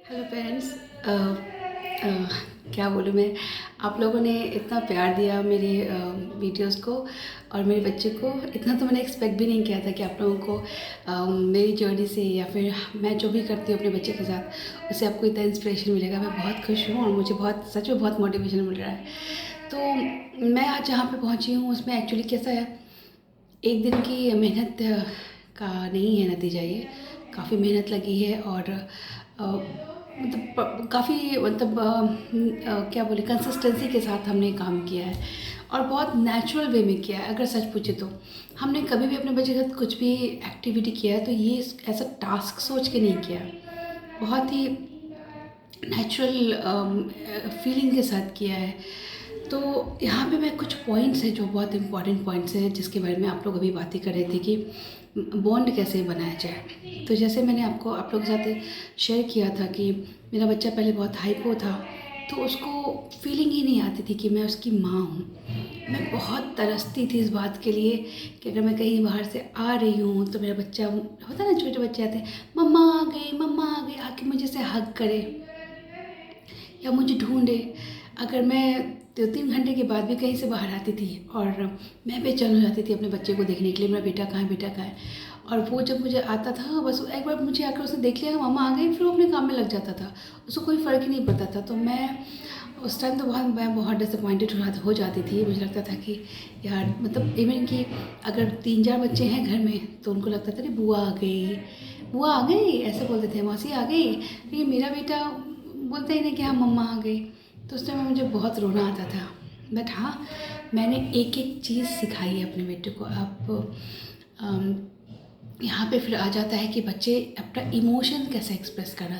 Hello friends. क्या बोलूँ मैं। आप लोगों ने इतना प्यार दिया मेरे वीडियोस को और मेरे बच्चे को। इतना तो मैंने एक्सपेक्ट भी नहीं किया था कि आप लोगों को मेरी जर्नी से या फिर मैं जो भी करती हूँ अपने बच्चे के साथ उससे आपको इतना इंस्पिरेशन मिलेगा। मैं बहुत खुश हूँ और मुझे बहुत सच में बहुत मोटिवेशन मिल रहा है। तो मैं आज जहाँ पे पहुँची हूँ उसमें एक्चुअली कैसा है, एक दिन की मेहनत का नहीं है नतीजा ये। काफ़ी मेहनत लगी है और मतलब काफ़ी मतलब क्या बोले, कंसिस्टेंसी के साथ हमने काम किया है और बहुत नेचुरल वे में किया है। अगर सच पूछे तो हमने कभी भी अपने बच्चे के साथ कुछ भी एक्टिविटी किया है तो ये ऐसा टास्क सोच के नहीं किया। बहुत ही नेचुरल फीलिंग के साथ किया है। तो यहाँ पे मैं कुछ पॉइंट्स हैं जो बहुत इंपॉर्टेंट पॉइंट्स हैं जिसके बारे में आप लोग अभी बातें कर रहे थे कि बॉन्ड कैसे बनाया जाए। तो जैसे मैंने आपको आप लोगों के साथ शेयर किया था कि मेरा बच्चा पहले बहुत हाइपो था, तो उसको फीलिंग ही नहीं आती थी कि मैं उसकी माँ हूँ। मैं बहुत तरसती थी इस बात के लिए कि अगर मैं कहीं बाहर से आ रही हूँ तो मेरा बच्चा, होता है ना छोटे बच्चे आते हैं, मम्मा आ गई, आके मुझे से हग करे या मुझे ढूंढे। अगर मैं 2-3 घंटे के बाद भी कहीं से बाहर आती थी और मैं बेचैन हो जाती थी अपने बच्चे को देखने के लिए, मेरा बेटा कहाँ है, बेटा कहाँ है। और वो जब मुझे आता था, बस एक बार मुझे आकर उसने देख लिया मम्मा आ गई, फिर वो अपने काम में लग जाता था। उसको कोई फ़र्क ही नहीं पड़ता था। तो मैं उस टाइम तो मैं बहुत डिसअपॉइंटेड हो जाती थी। मुझे लगता था कि यार, मतलब इवन कि अगर 3-4 बच्चे हैं घर में तो उनको लगता था कि बुआ आ गई, ऐसे बोलते थे, मौसी आ गई। लेकिन मेरा बेटा बोलते ही नहीं कि हाँ मम्मा आ गई। तो उस टाइम में मुझे बहुत रोना आता था। बट हाँ, मैंने एक एक चीज़ सिखाई है अपने बेटे को। अब यहाँ पे फिर आ जाता है कि बच्चे अपना इमोशन कैसे एक्सप्रेस करना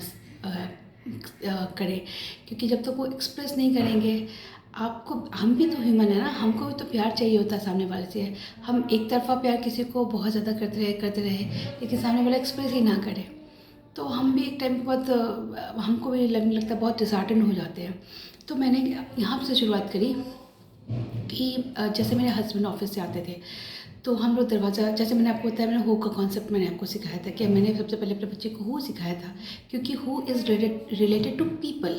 करें। क्योंकि जब तक वो एक्सप्रेस नहीं करेंगे, आपको, हम भी तो ह्यूमन है ना, हमको भी तो प्यार चाहिए होता है सामने वाले से। हम एक तरफा प्यार किसी को बहुत ज़्यादा करते रहे लेकिन सामने वाला एक्सप्रेस ही ना करे, तो हम भी एक टाइम के बाद हमको भी लगने लगता है, बहुत डिसहार्टन हो जाते हैं। तो मैंने यहाँ से शुरुआत करी कि जैसे मेरे हस्बैंड ऑफिस से आते थे तो हम लोग दरवाज़ा, जैसे मैंने आपको बताया, मैंने हु का कॉन्सेप्ट मैंने आपको सिखाया था कि मैंने सबसे पहले अपने बच्चे को हु सिखाया था। क्योंकि who is related to people,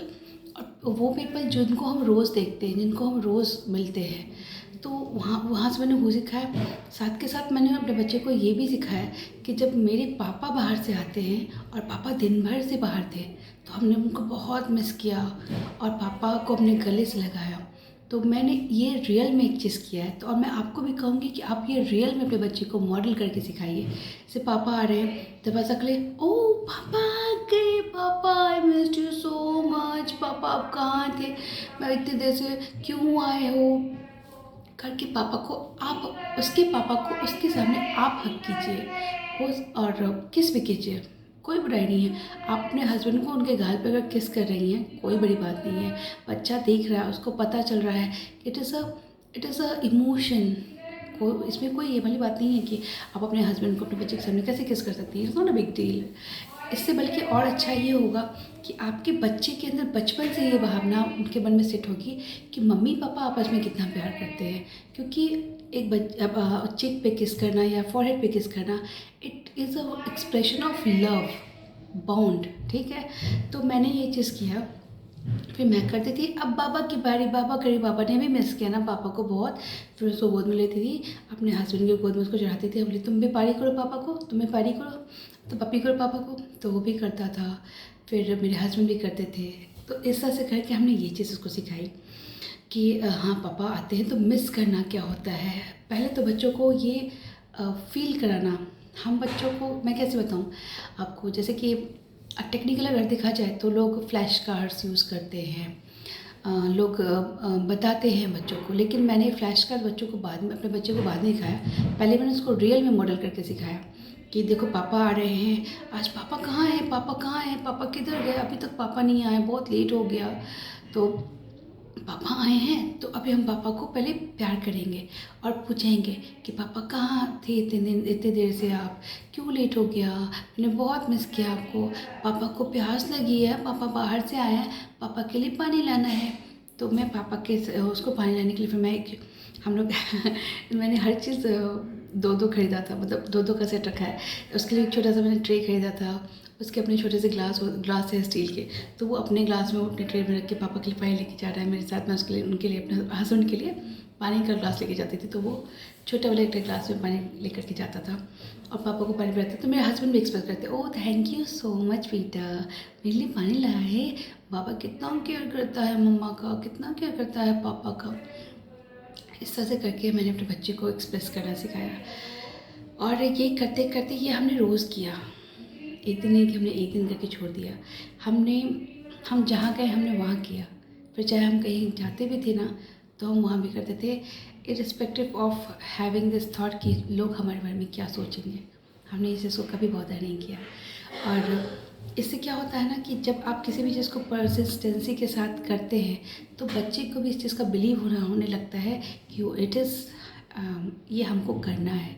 और वो पीपल जिनको हम रोज़ देखते हैं, जिनको हम रोज़ मिलते हैं। तो वहाँ वहाँ से मैंने हु सिखाया। साथ के साथ मैंने अपने बच्चे को ये भी सिखाया कि जब मेरे पापा बाहर से आते हैं और पापा दिन भर से बाहर थे तो हमने उनको बहुत मिस किया और पापा को अपने गले से लगाया। तो मैंने ये रियल में एक चीज़ किया है। तो और मैं आपको भी कहूँगी कि आप ये रियल में अपने बच्चे को मॉडल करके सिखाइए। जैसे पापा आ रहे हैं, दरवाज़ा खोले, ओ पापा आ गए, पापा I missed you so much, पापा आप कहाँ थे, मैं इतनी देर से, क्यों आए हो, करके पापा को आप, उसके पापा को उसके सामने आप हग कीजिए और किस भी कीजिए। कोई बुराई नहीं है। आप अपने हस्बैंड को उनके गाल पे अगर किस कर रही हैं, कोई बड़ी बात नहीं है। बच्चा देख रहा है, उसको पता चल रहा है। It is a emotion. इसमें कोई ये वाली बात नहीं है कि आप अपने हस्बैंड को अपने बच्चे के सामने कैसे किस कर सकती हैं। It's not a big deal. इससे बल्कि और अच्छा ये होगा कि आपके बच्चे के अंदर बचपन से ये भावना उनके मन में सेट होगी कि मम्मी पापा आपस में कितना प्यार करते हैं। क्योंकि एक चिक पे किस करना या फॉरहेड पे किस करना, it is a expression of love, bond. ठीक है। तो मैंने ये चीज़ किया, फिर मैं करती थी। अब बाबा की बारी, बाबा करी, बाबा ने भी मिस किया ना पापा को बहुत। फिर उसको गोद में लेती थी, अपने हस्बैंड की गोद में उसको चढ़ाती थी, बोली तुम भी पारी करो पापा को, तुम भी पारी करो, तो पप्पी करो पापा को। तो वो भी करता था, फिर मेरे हस्बैंड भी करते थे। तो इस तरह से करके हमने ये चीज़ उसको सिखाई कि हाँ पापा आते हैं तो मिस करना क्या होता है। पहले तो बच्चों को ये फील कराना। हम बच्चों को, मैं कैसे बताऊँ आपको, जैसे कि टेक्निकल अगर देखा जाए तो लोग फ्लैश कार्ड्स यूज़ करते हैं, लोग बताते हैं बच्चों को। लेकिन मैंने फ्लैश कार्ड बच्चों को बाद में, अपने बच्चे को बाद में सिखाया। पहले मैंने उसको रियल में मॉडल करके सिखाया कि देखो पापा आ रहे हैं, आज पापा कहाँ हैं, पापा कहाँ हैं, पापा किधर गए, अभी तक पापा नहीं आए, बहुत लेट हो गया। तो पापा आए हैं तो अभी हम पापा को पहले प्यार करेंगे और पूछेंगे कि पापा कहाँ थे इतने देर से, आप क्यों लेट हो गया, मैंने बहुत मिस किया आपको, पापा को प्यास लगी है, पापा बाहर से आए हैं, पापा के लिए पानी लाना है। तो मैं पापा के उसको पानी लाने के लिए फिर मैं हम लोग मैंने हर चीज़ दो दो ख़रीदा था, मतलब दो दो का सेट रखा है। उसके लिए एक छोटा सा मैंने ट्रे ख़रीदा था, उसके अपने छोटे से ग्लास है स्टील के, तो वो अपने ग्लास में, वो अपने ट्रे में रख के पापा के लिए पानी लेके जा रहा है मेरे साथ। मैं उसके लिए, उनके लिए, अपने हस्बैंड के लिए पानी का ग्लास लेके जाती थी, तो वो छोटे वाले एक ग्लास में पानी लेकर के जाता था और पापा को पानी पिलाता। तो मेरे हस्बैंड भी एक्सपेक्ट करते, oh thank you so much बेटा, मेरे लिए पानी लाया है। पापा कितना केयर करता है मम्मा का, कितना केयर करता है पापा का। इस तरह से करके मैंने अपने बच्चे को एक्सप्रेस करना सिखाया। और ये करते करते ये हमने रोज़ किया। एक दिन नहीं कि हमने एक दिन करके छोड़ दिया। हमने हम जहाँ गए हमने वहाँ किया। फिर चाहे हम कहीं जाते भी थे ना, तो हम वहाँ भी करते थे, irrespective of having this thought कि लोग हमारे बारे में क्या सोचेंगे। हमने इस चीज़ को कभी बॉदर नहीं किया। और इससे क्या होता है ना कि जब आप किसी भी चीज़ को परसिस्टेंसी के साथ करते हैं, तो बच्चे को भी इस चीज़ का बिलीव होने लगता है कि वो इट इज़ ये हमको करना है,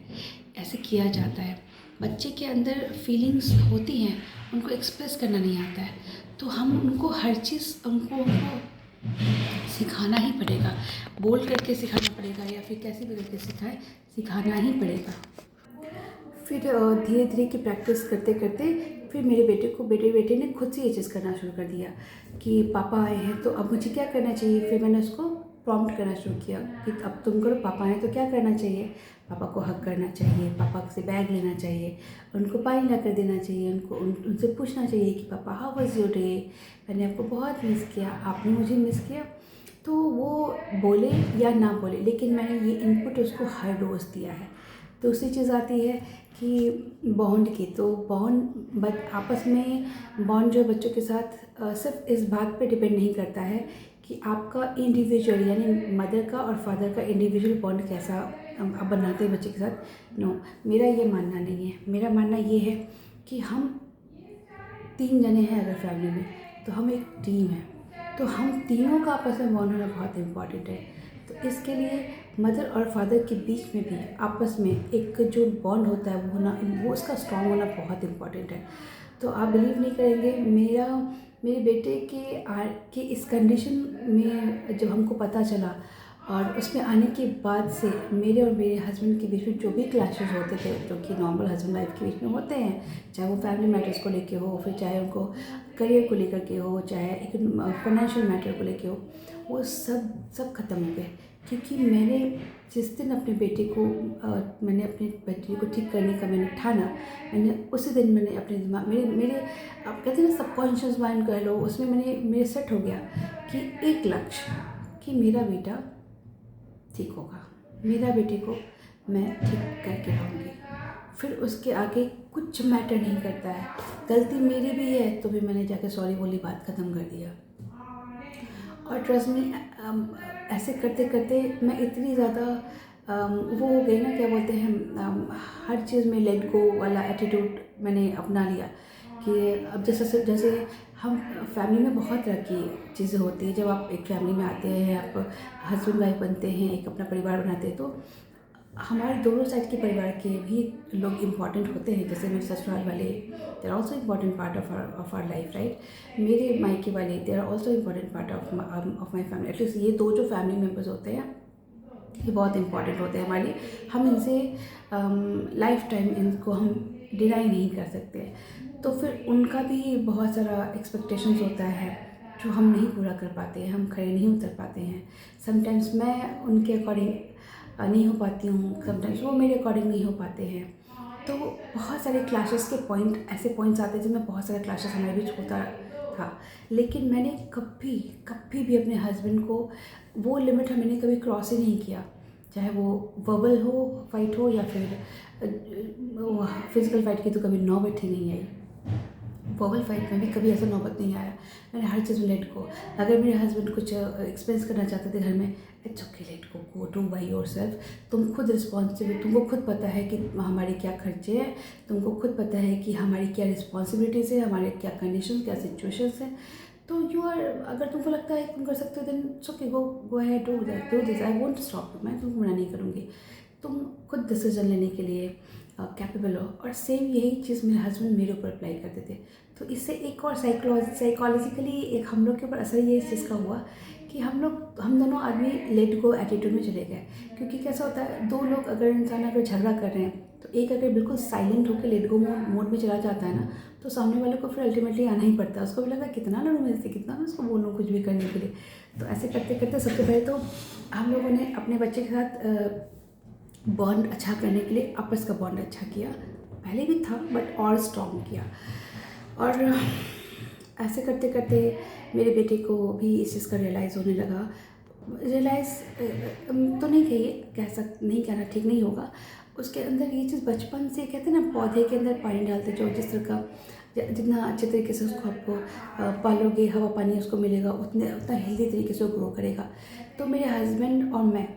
ऐसे किया जाता है। बच्चे के अंदर फीलिंग्स होती हैं, उनको एक्सप्रेस करना नहीं आता है, तो हम उनको हर चीज़ उनको सिखाना ही पड़ेगा, बोल करके सिखाना पड़ेगा या फिर कैसे भी करके सिखाना ही पड़ेगा। फिर धीरे धीरे की प्रैक्टिस करते करते फिर मेरे बेटे ने खुद से ये चीज़ करना शुरू कर दिया कि पापा आए हैं तो अब मुझे क्या करना चाहिए। फिर मैंने उसको प्रॉम्प्ट करना शुरू किया कि अब तुम करो, पापा आए तो क्या करना चाहिए। पापा को हग करना चाहिए, पापा से बैग लेना चाहिए, उनको पानी ला कर देना चाहिए, उनसे पूछना चाहिए कि पापा हाउ वाज योर डे, मैंने आपको बहुत मिस किया, आपने मुझे मिस किया। तो वो बोले या ना बोले, लेकिन मैंने ये इनपुट उसको हर रोज़ दिया है। दूसरी चीज़ आती है कि बॉन्ड की, तो आपस में बॉन्ड जो बच्चों के साथ सिर्फ इस बात पे डिपेंड नहीं करता है कि आपका इंडिविजुअल यानी मदर का और फादर का इंडिविजुअल बॉन्ड कैसा आप बनाते हैं बच्चे के साथ। नो, मेरा ये मानना नहीं है। मेरा मानना ये है कि हम 3 जने हैं अगर फैमिली में, तो हम एक टीम है, तो हम तीनों का आपस में बॉन्ड होना बहुत इम्पॉर्टेंट है। तो इसके लिए मदर और फादर के बीच में भी आपस में एक जो बॉन्ड होता है वो उसका स्ट्रॉन्ग होना बहुत इम्पॉर्टेंट है। तो आप बिलीव नहीं करेंगे, मेरे बेटे के इस कंडीशन में जब हमको पता चला और उसमें आने के बाद से मेरे और मेरे हस्बैंड के बीच में जो भी क्लैशेस होते थे, जो कि नॉर्मल हस्बैंड वाइफ के बीच में होते हैं, चाहे वो फैमिली मैटर्स को लेके हो, फिर चाहे उनको करियर को लेकर के हो, चाहे एक फाइनेंशियल मैटर को लेके हो, वो सब ख़त्म हो गए। क्योंकि मैंने जिस दिन अपने बेटे को ठीक करने का मैंने ठाना, मैंने उसी दिन मैंने अपने दिमाग मेरे आप कहते हैं ना सबकॉन्शियस माइंड कह लो, उसमें मेरे सेट हो गया कि एक लक्ष्य कि मेरा बेटा ठीक होगा, मेरा बेटे को मैं ठीक करके रहूँगी। फिर उसके आगे कुछ मैटर नहीं करता है, गलती मेरी भी है तो भी मैंने जाके सॉरी बोली, बात ख़त्म कर दिया। और ट्रस्ट मी, ऐसे करते करते मैं इतनी ज़्यादा वो हो गई ना, क्या बोलते हैं, हर चीज़ में लेट गो वाला एटीट्यूड मैंने अपना लिया कि अब जैसे हम फैमिली में बहुत तरह की चीज़ें होती हैं। जब आप एक फैमिली में आते हैं, आप हस्बैंड वाइफ बनते हैं, एक अपना परिवार बनाते हैं, तो हमारे दोनों साइड के परिवार के भी लोग इम्पॉर्टेंट होते हैं। जैसे मेरे ससुराल वाले, they are also important part of our life, right. मेरे मायके वाले, they are also important part of my family. At least ये दो जो फैमिली मेम्बर्स होते हैं ये बहुत इंपॉर्टेंट होते हैं हमारे लिए। हम इनसे लाइफ टाइम इनको हम डिनाई नहीं कर सकते। तो फिर उनका भी बहुत सारा एक्सपेक्टेशंस होता है जो हम नहीं पूरा कर पाते हैं, हम खड़े नहीं उतर पाते हैं। समटाइम्स मैं उनके अकॉर्डिंग नहीं हो पाती हूँ, समटाइम्स वो मेरे अकॉर्डिंग नहीं हो पाते हैं। तो बहुत सारे क्लैशेस के ऐसे पॉइंट्स आते थे जिनमें बहुत सारे क्लैशेस हमारे बीच होता था। लेकिन मैंने कभी भी अपने हस्बैंड को वो लिमिट मैंने कभी क्रॉस ही नहीं किया, चाहे वो वर्बल हो फाइट हो या फिर फिजिकल फाइट की तो कभी नौबत ही नहीं आई। वर्बल फाइट में भी कभी ऐसा नौबत नहीं आया। मैंने हर चीज़ में लेट को, अगर मेरे हस्बैंड कुछ एक्सपेंस करना चाहते थे घर में, it's okay, let go two by your self. तुम खुद रिस्पॉन्सिबल, तुमको खुद पता है कि हमारे क्या खर्चे हैं, तुमको खुद पता है कि हमारी क्या रिस्पॉन्सिबिलिटीज़ है, हमारे क्या कंडीशन, क्या सिचुएशंस हैं। तो अगर तुमको लगता है तुम कर सकते हो, then it's okay, go ahead, do this, I won't stop you, मैं तुमको मना नहीं करूँगी। तुम खुद डिसीजन लेने के लिए कैपेबल हो। और सेम यही चीज़ मेरे हस्बैंड मेरे ऊपर अप्लाई करते थे। तो इससे एक और साइकोलॉजिकली एक हम लोग के ऊपर असर ये इस चीज़ का हुआ कि कि हम दोनों आदमी लेट गो एटीट्यूड में चले गए। क्योंकि कैसा होता है, दो लोग अगर झगड़ा कर रहे हैं तो एक अगर बिल्कुल साइलेंट होकर लेट गो मोड में चला जाता है ना, तो सामने वाले को फिर अल्टीमेटली आना ही पड़ता है। उसको भी लगता है कितना लड़ूँ मेरे से, कितना मैं उसको बोलूँ कुछ भी करने के लिए। तो ऐसे करते करते सबसे पहले तो हम लोगों ने अपने बच्चे के साथ बॉन्ड अच्छा करने के लिए आपस का बॉन्ड अच्छा किया। पहले भी था बट और स्ट्रॉन्ग किया। और ऐसे करते करते मेरे बेटे को भी इस चीज़ का रियलाइज़ होने लगा। रियलाइज़ तो नहीं कहना ठीक नहीं होगा। उसके अंदर ये चीज़ बचपन से, कहते हैं ना पौधे के अंदर पानी डालते जो जिस तरह का, जितना अच्छे तरीके से उसको आप पालोगे, हवा पानी उसको मिलेगा, उतना हेल्दी तरीके से वो ग्रो करेगा। तो मेरे हस्बैंड और मैं,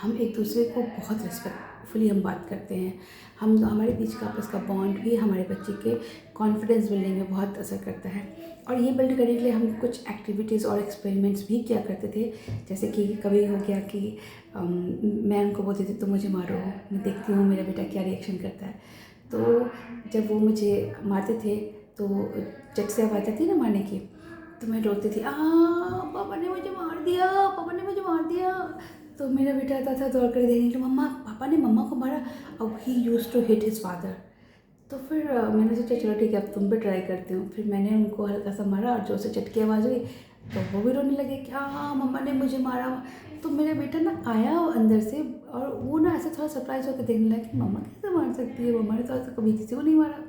हम एक दूसरे को बहुत रिस्पेक्टफुली हम बात करते हैं। हमारे बीच का आपस का बॉन्ड भी हमारे बच्चे के कॉन्फिडेंस बिल्डिंग में बहुत असर करता है। और ये बिल्ड करने के लिए हम कुछ एक्टिविटीज़ और एक्सपेरिमेंट्स भी किया करते थे। जैसे कि कभी हो गया कि मैं उनको बोलती थी तुम मुझे मारो, मैं देखती हूँ मेरा बेटा क्या रिएक्शन करता है। तो जब वो मुझे मारते थे तो चट से आवाज़ आती ना मारने की, तो मैं रोती थी, पापा ने मुझे मार दिया, पापा ने मुझे मार दिया। तो मेरा बेटा आता था दौड़ कर देखने के लिए, मम्मा पापा ने मम्मा को मारा। अब he used to hit his father. तो फिर मैंने सोचा चलो ठीक है अब तुम भी ट्राई करती हूँ। फिर मैंने उनको हल्का सा मारा और जो से चटकी आवाज़ हुई तो वो भी रोने लगे कि हाँ मम्मा ने मुझे मारा। तो मेरा बेटा ना आया अंदर से, और वो ना ऐसे थोड़ा सरप्राइज होकर देखने लगा कि मम्मा कैसे मार सकती है, मम्मा ने तो ऐसा कभी किसी को नहीं मारा।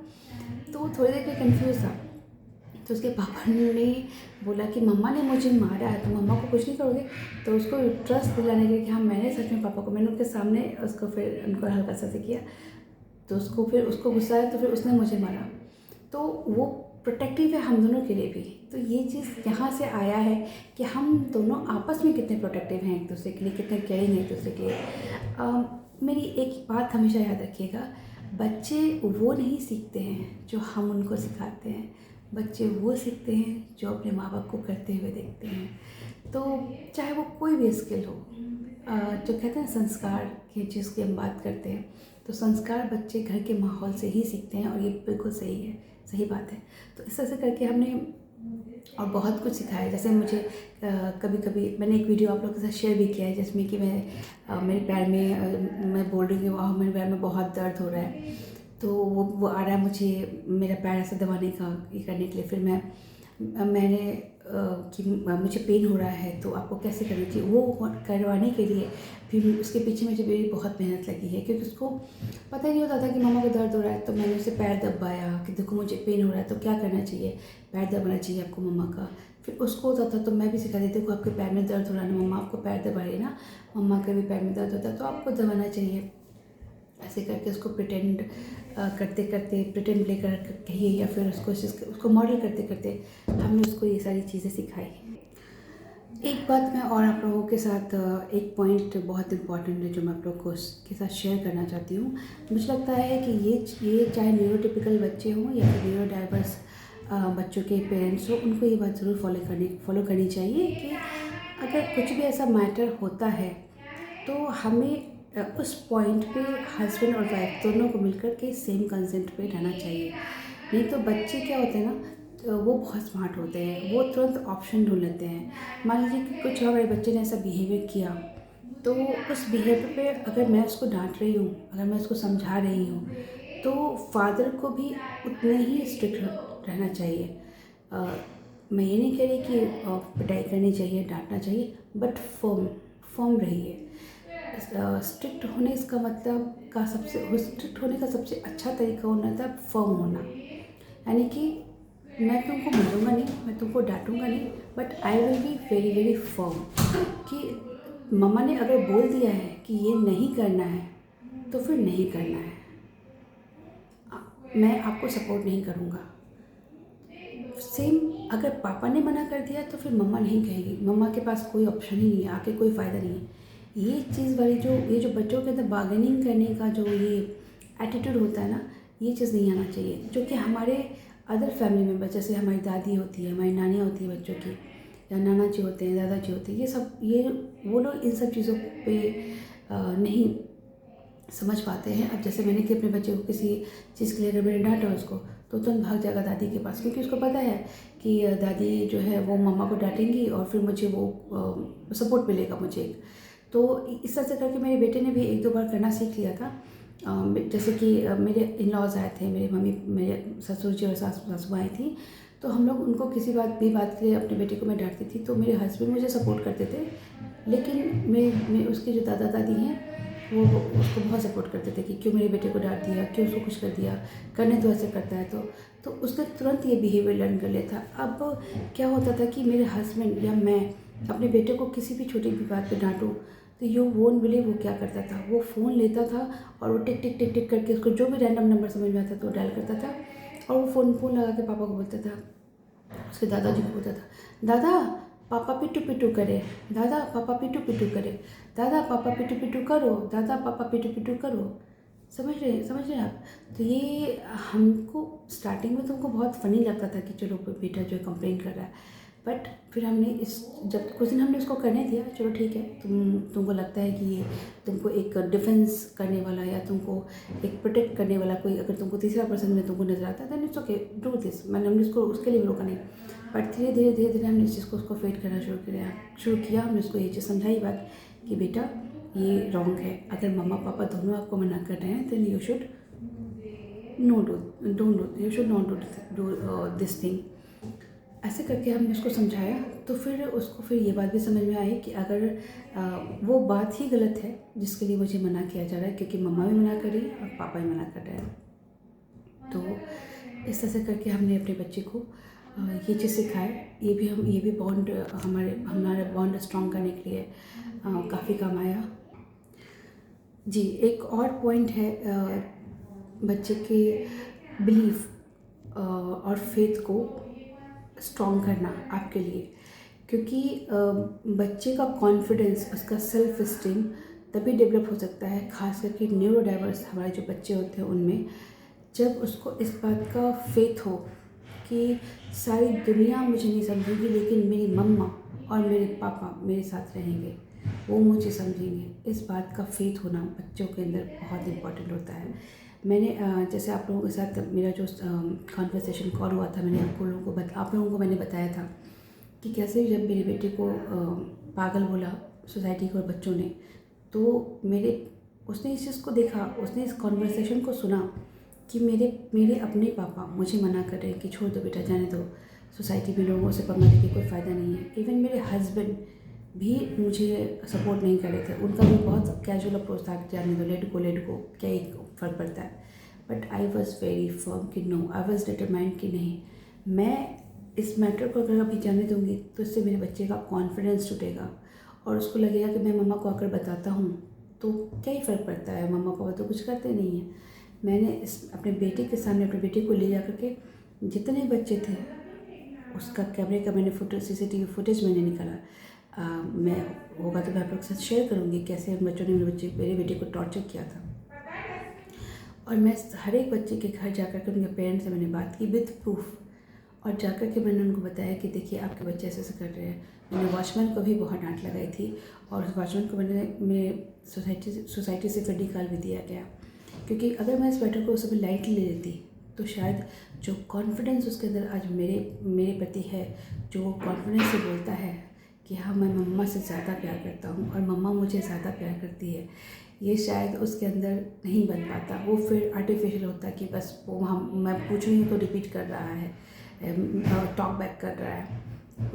तो वो थोड़ी देर के कन्फ्यूज़ था। तो उसके पापा ने बोला कि मम्मा ने मुझे मारा है तो मम्मा को कुछ नहीं करोगे। तो उसको ट्रस्ट दिलाने के लिए कि हाँ मैंने सच में पापा को, मैंने उनके सामने उसको फिर उनको हल्का सा से किया। तो उसको गुस्सा आया तो फिर उसने मुझे मारा। तो वो प्रोटेक्टिव है हम दोनों के लिए भी। तो ये चीज़ यहाँ से आया है कि हम दोनों आपस में कितने प्रोटेक्टिव हैं एक दूसरे के लिए, कितने केयरिंग हैं एक दूसरे के लिए। मेरी एक बात हमेशा याद रखिएगा, बच्चे वो नहीं सीखते हैं जो हम उनको सिखाते हैं, बच्चे वो सीखते हैं जो अपने माँ बाप को करते हुए देखते हैं। तो चाहे वो कोई भी स्किल हो, जो कहते हैं संस्कार की जिसकी हम बात करते हैं, तो संस्कार बच्चे घर के माहौल से ही सीखते हैं। और ये बिल्कुल सही है, सही बात है। तो इस तरह से करके हमने और बहुत कुछ सिखाया। जैसे मुझे कभी कभी मैंने एक वीडियो आप लोगों के साथ शेयर भी किया है जिसमें कि मेरे पैर में मैं बोल रही हूँ मेरे पैर में बहुत दर्द हो रहा है। तो वो आ रहा है मुझे मेरा पैर ऐसा दबाने का, ये करने के लिए। फिर मैंने कि मुझे पेन हो रहा है तो आपको कैसे करना चाहिए, वो करवाने के लिए फिर उसके पीछे मुझे मेरी बहुत मेहनत लगी है। क्योंकि उसको पता ही नहीं होता था कि मम्मा को दर्द हो रहा है। तो मैंने उसे पैर दबाया कि देखो मुझे पेन हो रहा है तो क्या करना चाहिए, पैर दबाना चाहिए आपको मम्मा का। फिर उसको होता था तो मैं भी सिखा देती, देखो आपके पैर में दर्द हो रहा है ना मम्मा, आपको पैर दबाइए ना, मम्मा के भी पैर में दर्द होता है तो आपको दबाना चाहिए। ऐसे करके उसको प्रिटेंड करते करते, प्रिटेंड प्ले कर कहिए या फिर उसको मॉडल करते करते हमने उसको ये सारी चीज़ें सिखाई। एक बात मैं और आप लोगों के साथ, एक पॉइंट बहुत इम्पॉर्टेंट है जो मैं आप लोगों को के साथ शेयर करना चाहती हूँ। मुझे लगता है कि ये चाहे न्यूरोटिपिकल बच्चे हों या फिर न्यूरो डाइवर्स बच्चों के पेरेंट्स हो, उनको ये बात ज़रूर फॉलो करनी चाहिए कि अगर कुछ भी ऐसा मैटर होता है तो हमें उस पॉइंट पे हस्बैंड और वाइफ दोनों को मिलकर के सेम कंसेंट पे रहना चाहिए। नहीं तो बच्चे क्या होते हैं ना, तो वो बहुत स्मार्ट होते हैं, वो तुरंत ऑप्शन ढूंढ लेते हैं। मान लीजिए कि कुछ हमारे बच्चे ने ऐसा बिहेवियर किया, तो उस बिहेवियर पे अगर मैं उसको डांट रही हूँ, अगर मैं उसको समझा रही हूँ, तो फादर को भी उतने ही स्ट्रिक्ट रहना चाहिए। मैं ये नहीं कह रही कि पिटाई करनी चाहिए, डांटना चाहिए, बट फर्म रहिए। स्ट्रिक्ट होने इसका मतलब का स्ट्रिक्ट होने का सबसे अच्छा तरीका होना था फर्म होना। यानी कि मैं तुमको मारूंगा नहीं, मैं तुमको डांटूंगा नहीं, but I will be very very firm कि मम्मा ने अगर बोल दिया है कि ये नहीं करना है तो फिर नहीं करना है, मैं आपको सपोर्ट नहीं करूँगा। सेम अगर पापा ने मना कर दिया तो फिर मम्मा नहीं कहेगी, मम्मा के पास कोई ऑप्शन ही नहीं है, आके कोई फ़ायदा नहीं है। ये चीज़ वाली ये जो बच्चों के अंदर बार्गेनिंग करने का जो ये एटीट्यूड होता है ना, ये चीज़ नहीं आना चाहिए। जो कि हमारे अदर फैमिली मेम्बर, जैसे हमारी दादी होती है, हमारी नानियाँ होती है बच्चों की, या नाना जी होते हैं, दादाजी होते हैं, वो लोग इन सब चीज़ों पे नहीं समझ पाते हैं। अब जैसे मैंने कि अपने बच्चे को किसी चीज़ के लिए अगर मैंने डांटा उसको, तो तुरंत भाग जाएगा दादी के पास, क्योंकि उसको पता है कि दादी जो है वो मम्मा को डांटेंगी और फिर मुझे वो सपोर्ट मिलेगा मुझे एक। तो इस तरह से करके मेरे बेटे ने भी एक दो बार करना सीख लिया था। जैसे कि मेरे इन लॉज आए थे, मेरे ससुर जी और सासू आई थी, तो हम लोग उनको किसी बात के लिए अपने बेटे को मैं डांटती थी, तो मेरे हस्बैंड मुझे सपोर्ट करते थे। लेकिन मैं उसके जो दादा दादी हैं वो उसको बहुत सपोर्ट करते थे कि क्यों मेरे बेटे को डांट दिया, क्यों उसको कुछ कर दिया, करने तो ऐसे करता है। तो उसने तुरंत ये बिहेवियर लर्न कर लिया था। अब क्या होता था कि मेरे हस्बैंड या मैं अपने बेटे को किसी भी छोटी भी बात पे डांटूँ, तो यू वोंट बिलीव वो क्या करता था, वो फ़ोन लेता था और वो टिक टिक टिक टिक करके उसको जो भी रैंडम नंबर समझ में आता था वो डायल करता था, और वो फ़ोन लगा के पापा को बोलता था, उसके दादाजी को बोलता था, दादा पापा पिटू पिटू करे, दादा पापा पिटू पिटू करे, दादा पापा पिटू पिटू करो, दादा पापा पिटू पिटू करो। समझ रहे हैं आप? तो ये हमको स्टार्टिंग में तो हमको बहुत फ़नी लगता था कि चलो बेटा जो है कंप्लेन कर रहा है, बट फिर हमने जब कुछ दिन हमने उसको करने दिया, चलो ठीक है, तुमको लगता है कि ये तुमको एक डिफेंस करने वाला या तुमको एक प्रोटेक्ट करने वाला कोई अगर तुमको तीसरा पर्सन में तुमको नजर आता है, then it's okay, do this. हमने उसको उसके लिए भी रोका नहीं, बट धीरे धीरे हमने इस चीज़ को उसको फेड करना शुरू किया। हमने उसको ये चीज़ समझाई बात कि बेटा ये रॉन्ग है, अगर मम्मा पापा दोनों आपको मना कर रहे हैं then you should not do this thing. ऐसे करके हमने उसको समझाया, तो फिर ये बात भी समझ में आई कि अगर वो बात ही गलत है जिसके लिए मुझे मना किया जा रहा है, क्योंकि मम्मा भी मना कर रही है और पापा भी मना कर रहे हैं। तो इस तरह से करके हमने अपने बच्चे को ये चीज़ सिखाए। ये भी बॉन्ड हमारा बॉन्ड स्ट्रॉन्ग करने के लिए काफ़ी काम आया। जी, एक और पॉइंट है बच्चे के बिलीफ और फेथ को स्ट्रॉन्ग करना आपके लिए, क्योंकि बच्चे का कॉन्फिडेंस, उसका सेल्फ इस्टीम तभी डेवलप हो सकता है, खास करके न्यूरो डाइवर्स हमारे जो बच्चे होते हैं उनमें, जब उसको इस बात का फेथ हो कि सारी दुनिया मुझे नहीं समझेगी लेकिन मेरी मम्मा और मेरे पापा मेरे साथ रहेंगे, वो मुझे समझेंगे। इस बात का फेथ होना बच्चों के अंदर बहुत इम्पॉर्टेंट होता है। मैंने जैसे आप लोगों के साथ मेरा जो कॉन्वर्सेशन कॉल हुआ था, मैंने आप लोगों को मैंने बताया था कि कैसे जब मेरे बेटे को पागल बोला सोसाइटी के और बच्चों ने, तो उसने इस चीज़ को देखा, उसने इस कॉन्वर्सेशन को सुना कि मेरे अपने पापा मुझे मना कर रहे हैं कि छोड़ दो बेटा, जाने दो, सोसाइटी में लोगों से पंगा लेके कोई फ़ायदा नहीं है। इवन मेरे हस्बैंड भी मुझे सपोर्ट नहीं कर रहे थे, उनका भी बहुत कैजुअल अप्रोच था, जाने दो, लेट गो, क्या ही फ़र्क पड़ता है। But I was very firm कि नो, आई वॉज़ डिटरमाइंड कि नहीं, मैं इस मैटर को अगर अभी जाने दूँगी तो इससे मेरे बच्चे का कॉन्फिडेंस टूटेगा और उसको लगेगा कि मैं मम्मा को आकर बताता हूँ तो क्या ही फ़र्क पड़ता है, मम्मा पापा तो कुछ करते नहीं हैं। मैंने अपने बेटे के सामने अपने बेटे को ले जा करके, जितने बच्चे थे उसका कैमरे का मैंने CCTV फुटेज मैंने निकाला। मैं होगा तो मैं आप लोग के साथ शेयर करूँगी कैसे उन बच्चों ने मेरे बेटे को टॉर्चर किया था। और मैं हर एक बच्चे के घर जाकर के उनके पेरेंट्स से मैंने बात की विद प्रूफ, और जाकर के मैंने उनको बताया कि देखिए आपके बच्चे ऐसे कर रहे हैं। मैंने वॉचमैन को भी बहुत डांट लगाई थी, और उस वॉचमैन को मेरे सोसाइटी से फिर निकाल भी दिया गया, क्योंकि अगर मैं इस मैटर को उस समय लाइटली ले लेती तो शायद जो कॉन्फिडेंस उसके अंदर आज मेरे प्रति है, जो कॉन्फिडेंस से बोलता है कि हाँ मैं मम्मा से ज़्यादा प्यार करता हूँ और मम्मा मुझे ज़्यादा प्यार करती है, ये शायद उसके अंदर नहीं बन पाता। वो फिर आर्टिफिशियल होता है कि बस वो मैं पूछ रही हूँ तो रिपीट कर रहा है, टॉक बैक कर रहा है।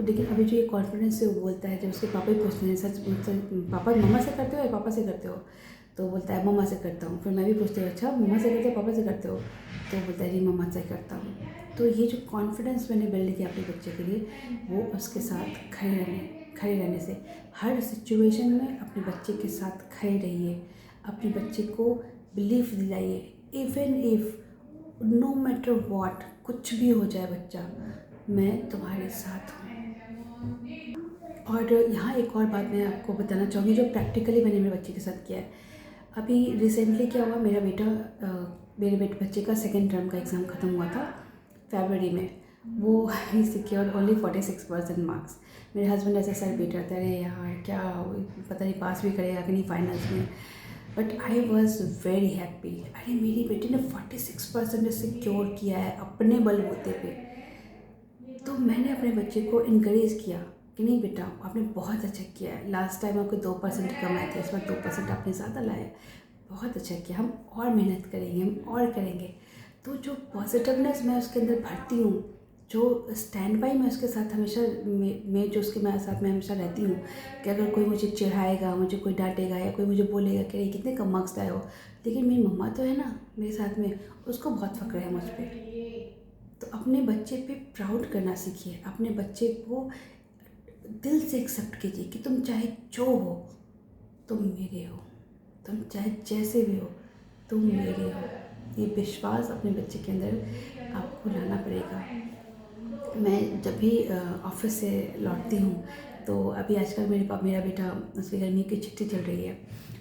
लेकिन अभी जो ये कॉन्फिडेंस से वो बोलता है, जब उसके पापा ही पूछते हैं सच पापा मम्मा से करते हो या पापा से करते हो, तो बोलता है मम्मा से करता हूँ। फिर मैं भी पूछती हूँ अच्छा मम्मा से करते हो पापा से करते हो, तो बोलता है जी मम्मा से करता हूँ। तो ये जो कॉन्फिडेंस मैंने बिल्ड किया अपने बच्चे के लिए, वो उसके साथ खड़े रहने से, हर सिचुएशन में अपने बच्चे के साथ खड़े रहिए, अपने बच्चे को बिलीफ दिलाइए, even if no matter what, कुछ भी हो जाए बच्चा, मैं तुम्हारे साथ हूँ। और यहाँ एक और बात मैं आपको बताना चाहूँगी जो प्रैक्टिकली मैंने मेरे बच्चे के साथ किया है। अभी रिसेंटली क्या हुआ, मेरे बच्चे का सेकेंड टर्म का एग्ज़ाम ख़त्म हुआ था फरवरी में। वो ही सिक्योर्ड ओनली 46% मार्क्स। मेरे हस्बैंड ऐसे सर पीट रहे थे, अरे यार क्या पता नहीं पास भी करेगा कि नहीं फाइनल्स में। But I was very happy. अरे मेरी बेटी ने 46% सिक्योर किया है अपने बलबूते पे। तो मैंने अपने बच्चे को इनकरेज किया कि नहीं बेटा, आपने बहुत अच्छा किया है। लास्ट टाइम आपके 2% कम आए थे, इस बार 2% आपने ज़्यादा लाए, बहुत अच्छा किया, हम और मेहनत करेंगे, हम और करेंगे। तो जो पॉजिटिवनेस मैं उसके अंदर भरती हूँ, जो स्टैंड बाई मैं उसके साथ हमेशा मैं जो उसके मेरे साथ मैं हमेशा रहती हूँ कि अगर कोई मुझे चिढ़ाएगा, मुझे कोई डांटेगा या कोई मुझे बोलेगा कि नहीं कितने कम मार्क्स लाए हो, लेकिन मेरी मम्मा तो है ना मेरे साथ में, उसको बहुत फ़क्र है मुझ पर। तो अपने बच्चे पे प्राउड करना सीखिए, अपने बच्चे को दिल से एक्सेप्ट कीजिए कि तुम चाहे जो हो, तुम मेरे हो, तुम चाहे जैसे भी हो, तुम मेरे हो। ये विश्वास अपने बच्चे के अंदर आपको लाना पड़ेगा। मैं जब भी ऑफिस से लौटती हूँ तो अभी आजकल मेरा बेटा, उसकी गर्मी की छुट्टी चल रही है,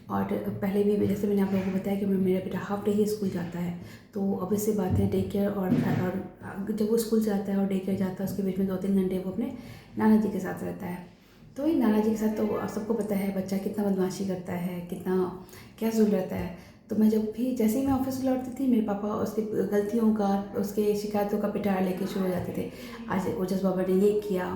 और पहले भी जैसे मैंने आप लोगों को बताया कि मेरा बेटा हाफ डे ही स्कूल जाता है। तो obvious सी बात है, डे केयर और जब वो स्कूल से आता है और डे केयर जाता है, उसके बीच में 2-3 घंटे वो अपने नाना जी के साथ रहता है। तो ये नाना जी के साथ तो सबको पता है बच्चा कितना बदमाशी करता है, कितना क्या ज़ुल रहता है। तो मैं जब भी जैसे ही मैं ऑफिस से लौटती थी, मेरे पापा उसकी गलतियों का, उसके शिकायतों का पिटारा लेके शुरू हो जाते थे। आज ओजस बाबा ने ये किया,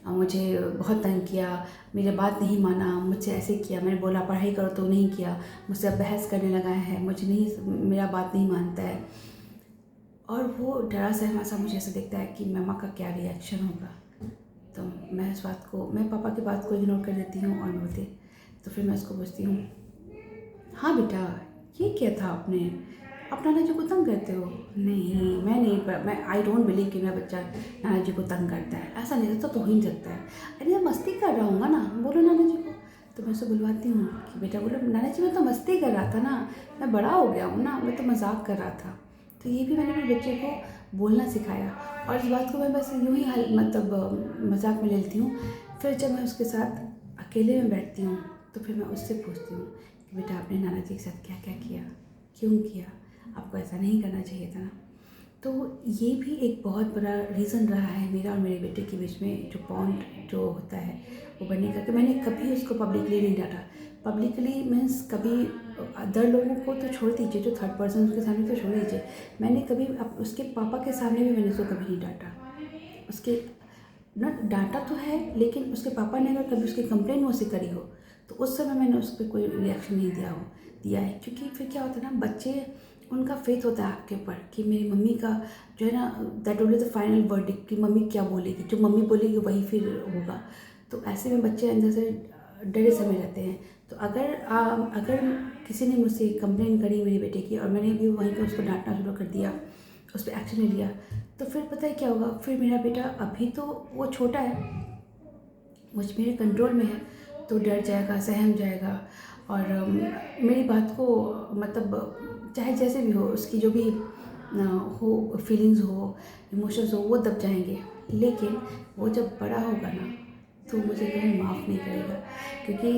मुझे बहुत तंग किया, मेरी बात नहीं माना, मुझसे ऐसे किया, मैंने बोला पढ़ाई करो तो नहीं किया, मुझसे अब बहस करने लगा है, मुझे नहीं, मेरा बात नहीं मानता है। और वो डरा सहमा सा मुझे ऐसा दिखता है कि मम्मा का क्या रिएक्शन होगा। तो मैं उस बात को, मैं पापा की बात को इग्नोर कर देती हूँ और मैं बोलती, तो फिर मैं उसको पूछती हूँ, हाँ बेटा ये क्या था आपने, आप नाना जी को तंग करते हो? नहीं मैं नहीं, मैं आई डोंट बिलीव कि मेरा बच्चा नाना जी को तंग करता है, ऐसा नहीं तो हो ही नहीं सकता है। अरे मैं मस्ती कर रहा हूँ ना, बोलो नाना जी को। तो मैं उसे बुलवाती हूँ कि बेटा बोलो, नाना जी मैं तो मस्ती कर रहा था ना, मैं बड़ा हो गया हूँ ना, मैं तो मजाक कर रहा था। तो ये भी मैंने अपने बच्चे को बोलना सिखाया, और इस बात को मैं बस यूँ ही मतलब मजाक में ले लेती हूँ। फिर जब मैं उसके साथ अकेले में बैठती हूँ तो फिर मैं उससे पूछती हूँ कि बेटा आपने नाना जी के साथ क्या क्या किया, क्यों किया, आपको ऐसा नहीं करना चाहिए था ना। तो ये भी एक बहुत बड़ा रीज़न रहा है मेरा और मेरे बेटे के बीच में, जो बॉन्ड जो होता है वो बनने का, कि मैंने कभी उसको पब्लिकली नहीं डांटा। पब्लिकली मीन्स कभी अदर लोगों को तो छोड़ दीजिए, जो थर्ड पर्सन के सामने तो छोड़ दीजिए, मैंने कभी उसके पापा के सामने भी मैंने उसको कभी नहीं डांटा। उसके ना डांटा तो है, लेकिन उसके पापा ने अगर कभी उसकी कंप्लेन मुझसे करी हो तो उस समय मैंने उस पर कोई रिएक्शन नहीं दिया है। क्योंकि फिर क्या होता है ना, बच्चे, उनका फेथ होता है आपके ऊपर कि मेरी मम्मी का जो है ना, that will be the final verdict, कि मम्मी क्या बोलेगी, जो मम्मी बोलेगी वही फिर होगा। तो ऐसे में बच्चे अंदर से डरे समय रहते हैं। तो अगर किसी ने मुझसे कंप्लेन करी मेरे बेटे की और मैंने भी वहीं पर उसको डांटना शुरू कर दिया, उस पर एक्शन ले लिया, तो फिर पता है क्या होगा, फिर मेरा बेटा, अभी तो वो छोटा है, मेरे कंट्रोल में है, तो डर जाएगा, सहम जाएगा, और मेरी बात को मतलब चाहे जैसे भी हो, उसकी जो भी हो, फीलिंग्स हो, इमोशंस हो, वो दब जाएंगे। लेकिन वो जब बड़ा होगा ना, तो मुझे कभी माफ़ नहीं करेगा। क्योंकि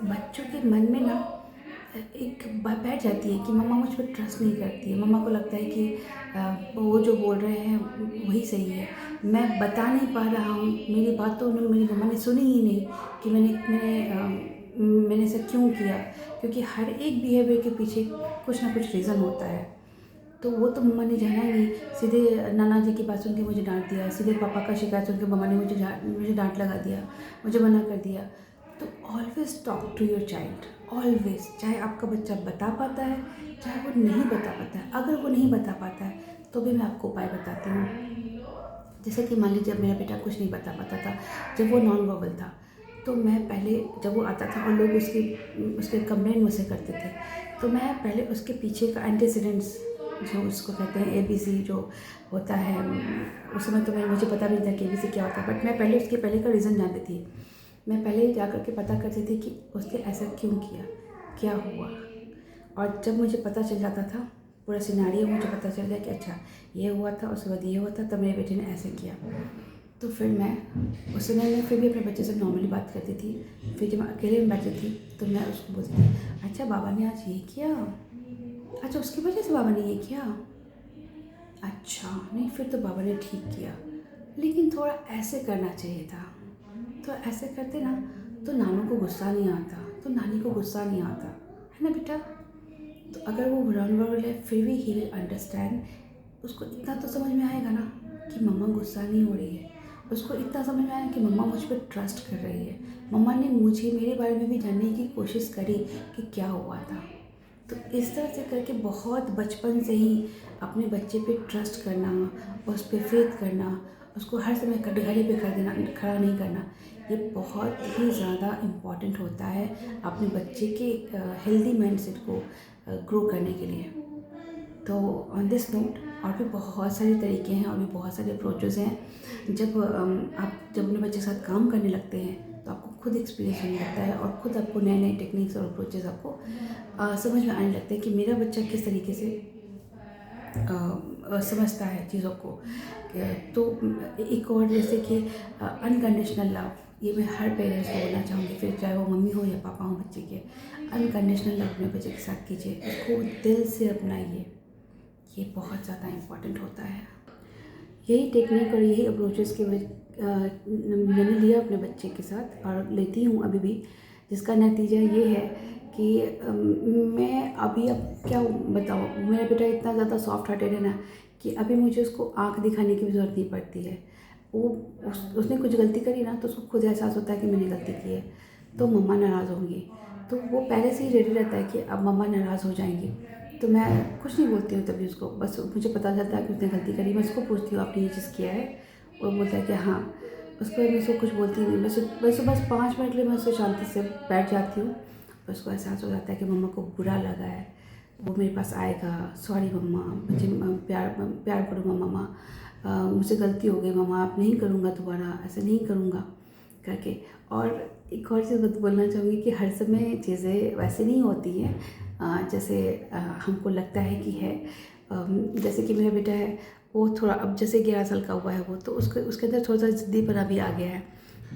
बच्चों के मन में ना एक बात बैठ जाती है कि मम्मा मुझ पर ट्रस्ट नहीं करती है, मम्मा को लगता है कि वो जो बोल रहे हैं वही सही है, मैं बता नहीं पा रहा हूँ, मेरी बात तो मेरी मम्मा ने सुनी ही नहीं कि मैंने ऐसा क्यों किया। क्योंकि हर एक बिहेवियर के पीछे कुछ ना कुछ रीज़न होता है। तो वो तो मम्मा ने जाना ही नहीं, सीधे नाना जी की बात सुन के मुझे डांट दिया, सीधे पापा का शिकायत सुन के मम्मा ने मुझे डांट लगा दिया, मुझे मना कर दिया। तो always talk to your child, always, चाहे आपका बच्चा बता पाता है, चाहे वो नहीं बता पाता है। अगर वो नहीं बता पाता है तो भी मैं आपको उपाय बताती हूँ। जैसे कि मान लीजिए जब मेरा बेटा कुछ नहीं बता पाता था, जब वो नॉन वर्बल था, तो मैं पहले, जब वो आता था और लोग उसके कंप्लेन मुझसे करते थे, तो मैं पहले उसके पीछे का एंटीसीडेंट्स, जो उसको कहते हैं एबीसी जो होता है, उस समय तो मुझे पता भी नहीं था कि एबीसी क्या होता है, बट मैं पहले उसके पहले का रीज़न जानती थी। मैं पहले जा कर के पता करती थी कि उसने ऐसा क्यों किया, क्या हुआ। और जब मुझे पता चल जाता था, पूरा सिनारियो मुझे पता चल गया कि अच्छा ये हुआ था, उसके बाद ये हुआ था, तब मेरे बेटे ने ऐसे किया। तो फिर मैं उस समय मैं फिर भी अपने बच्चे से नॉर्मली बात करती थी। फिर जब मैं अकेले में बैठती थी तो मैं उसको बोलती थी, अच्छा बाबा ने आज ये किया, अच्छा उसकी वजह से बाबा ने ये किया, अच्छा नहीं फिर तो बाबा ने ठीक किया, लेकिन थोड़ा ऐसे करना चाहिए था। तो ऐसे करते ना तो नानू को गुस्सा नहीं आता, तो नानी को गुस्सा नहीं आता, है है ना बेटा। तो अगर वो वल्नरेबल है फिर भी ही विल अंडरस्टैंड। उसको इतना तो समझ में आएगा ना कि मम्मा गुस्सा नहीं हो रही है, उसको इतना समझ में आया कि मम्मा मुझ पर ट्रस्ट कर रही है, मम्मा ने मुझे मेरे बारे में भी जानने की कोशिश करी कि क्या हुआ था। तो इस तरह से करके बहुत बचपन से ही अपने बच्चे पे ट्रस्ट करना, उस पर फेथ करना, उसको हर समय कटघरे पे कर देना, खड़ा नहीं करना, ये बहुत ही ज़्यादा इम्पॉर्टेंट होता है अपने बच्चे के हेल्दी माइंडसेट को ग्रो करने के लिए। तो ऑन दिस नोट और भी बहुत सारे तरीके हैं और भी बहुत सारे अप्रोचेज़ हैं। आप जब अपने बच्चे के साथ काम करने लगते हैं तो आपको खुद एक्सपीरियंस होने लगता है और खुद आपको नए नए टेक्निक्स और अप्रोचेज़ आपको समझ में आने लगते हैं कि मेरा बच्चा किस तरीके से समझता है चीज़ों को। तो एक और जैसे कि अनकंडीशनल लव, ये मैं हर पेरेंट्स को बोलना चाहूँगी, फिर चाहे वो मम्मी हो या पापा हो बच्चे के। अनकंडीशनल लव अपने बच्चे के साथ कीजिए, उसको दिल से अपनाइए, ये बहुत ज़्यादा इम्पॉर्टेंट होता है। यही टेक्निक और यही अप्रोचेस के मैंने लिया अपने बच्चे के साथ और लेती हूँ अभी भी, जिसका नतीजा ये है कि मैं अभी अब क्या बताऊँ, मेरा बेटा इतना ज़्यादा सॉफ्ट हार्टेड है ना कि अभी मुझे उसको आँख दिखाने की भी ज़रूरत नहीं पड़ती है। वो उसने कुछ गलती करी ना तो उसको खुद एहसास होता है कि मैंने गलती की है, तो मम्मा नाराज़ होंगी, तो वो पहले से ही रेडी रहता है कि अब मम्मा नाराज़ हो जाएंगी। तो मैं कुछ नहीं बोलती हूँ तभी उसको, बस मुझे पता चलता है कि उसने गलती करी, मैं उसको पूछती हूँ आपने ये चीज़ किया है, वो बोलता है कि हाँ। उसके बाद मैं उसको कुछ बोलती नहीं, बस 5 मिनट के लिए मैं उसको शांति से बैठ जाती हूँ। उसको एहसास हो जाता है कि मम्मा को बुरा लगा है, वो मेरे पास आएगा, सॉरी मम्मा, मुझे प्यार करो मम्मा, मुझसे गलती हो गई मम्मा, आप नहीं करूँगा दोबारा, ऐसे नहीं करूँगा करके। और एक और चीज़ बोलना चाहूँगी कि हर समय चीज़ें वैसे नहीं होती हैं जैसे हमको लगता है कि है। जैसे कि मेरा बेटा है, वो थोड़ा अब जैसे 11 साल का हुआ है वो, तो उसके अंदर थोड़ा सा ज़िद्दीपना भी आ गया है।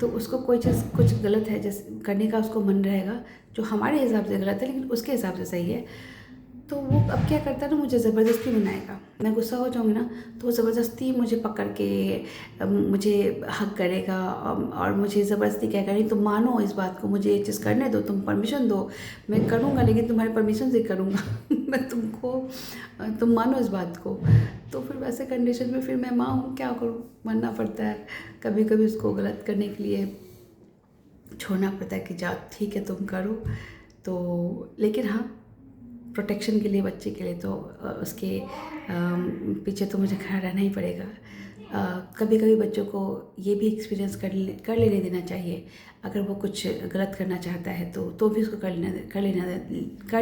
तो उसको कोई चीज़ कुछ गलत है जैसे करने का उसको मन रहेगा, जो हमारे हिसाब से गलत है लेकिन उसके हिसाब से सही है, तो वो अब क्या करता है ना, मुझे ज़बरदस्ती मनाएगा। मैं गुस्सा हो जाऊँगी ना तो वो ज़बरदस्ती मुझे पकड़ के मुझे हग करेगा और मुझे ज़बरदस्ती कहेगा नहीं तुम मानो इस बात को, मुझे ये चीज़ करने दो, तुम परमिशन दो, मैं करूँगा लेकिन तुम्हारे परमिशन से करूँगा मैं तुम मानो इस बात को। तो फिर वैसे कंडीशन में फिर मैं माँ हूँ, क्या करूँ, मानना पड़ता है। कभी कभी उसको गलत करने के लिए छोड़ना पड़ता है कि जा ठीक है तुम करो। तो लेकिन हाँ, प्रोटेक्शन के लिए, बच्चे के लिए तो उसके पीछे तो मुझे खड़ा रहना ही पड़ेगा। कभी कभी बच्चों को ये भी एक्सपीरियंस कर लेने देना चाहिए, अगर वो कुछ गलत करना चाहता है तो भी उसको कर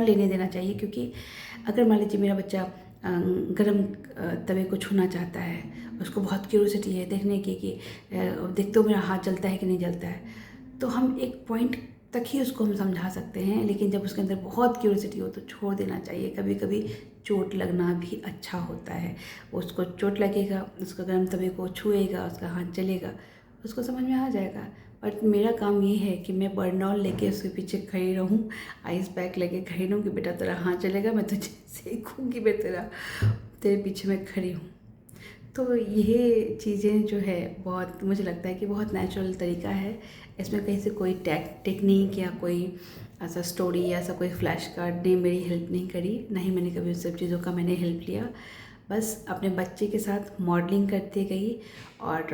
लेने देना चाहिए। क्योंकि अगर मान लीजिए मेरा बच्चा गरम तवे को छूना चाहता है, उसको बहुत क्यूरियोसिटी है देखने की कि देखते हो मेरा हाथ जलता है कि नहीं जलता है, तो हम एक पॉइंट तक ही उसको हम समझा सकते हैं। लेकिन जब उसके अंदर बहुत क्यूरियोसिटी हो तो छोड़ देना चाहिए। कभी कभी चोट लगना भी अच्छा होता है, उसको चोट लगेगा, उसको गर्म तवे को छुएगा, उसका हाथ जलेगा, उसको समझ में आ जाएगा। बट मेरा काम ये है कि मैं बर्नॉल लेके उसके पीछे खड़ी रहूँ, आइस पैक लेके खड़ी रहूँ कि बेटा तेरा हाथ जलेगा, मैं तुझे सेकूँगी, मैं तेरे पीछे मैं खड़ी हूँ। तो ये चीज़ें जो है बहुत, मुझे लगता है कि बहुत नेचुरल तरीका है। इसमें कहीं से कोई टेक्निक या कोई ऐसा स्टोरी या ऐसा कोई फ्लैश कार्ड ने मेरी हेल्प नहीं करी, ना ही मैंने कभी उन सब चीज़ों का मैंने हेल्प लिया। बस अपने बच्चे के साथ मॉडलिंग करते गई और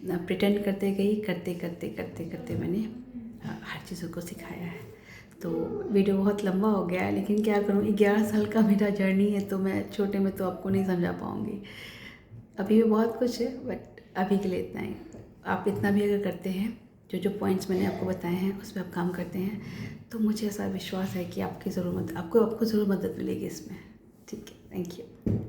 प्रिटेंड करते गई, करते मैंने हर चीज़ों को सिखाया है। तो वीडियो बहुत लंबा हो गया है, लेकिन क्या करूँ, 11 साल का मेरा जर्नी है, तो मैं छोटे में तो आपको नहीं समझा पाऊँगी। अभी भी बहुत कुछ है, बट अभी के लिए इतना ही। आप इतना भी अगर करते हैं, जो पॉइंट्स मैंने आपको बताए हैं उस पर आप काम करते हैं, तो मुझे ऐसा विश्वास है कि आपको ज़रूर मदद मिलेगी इसमें। ठीक है, थैंक यू।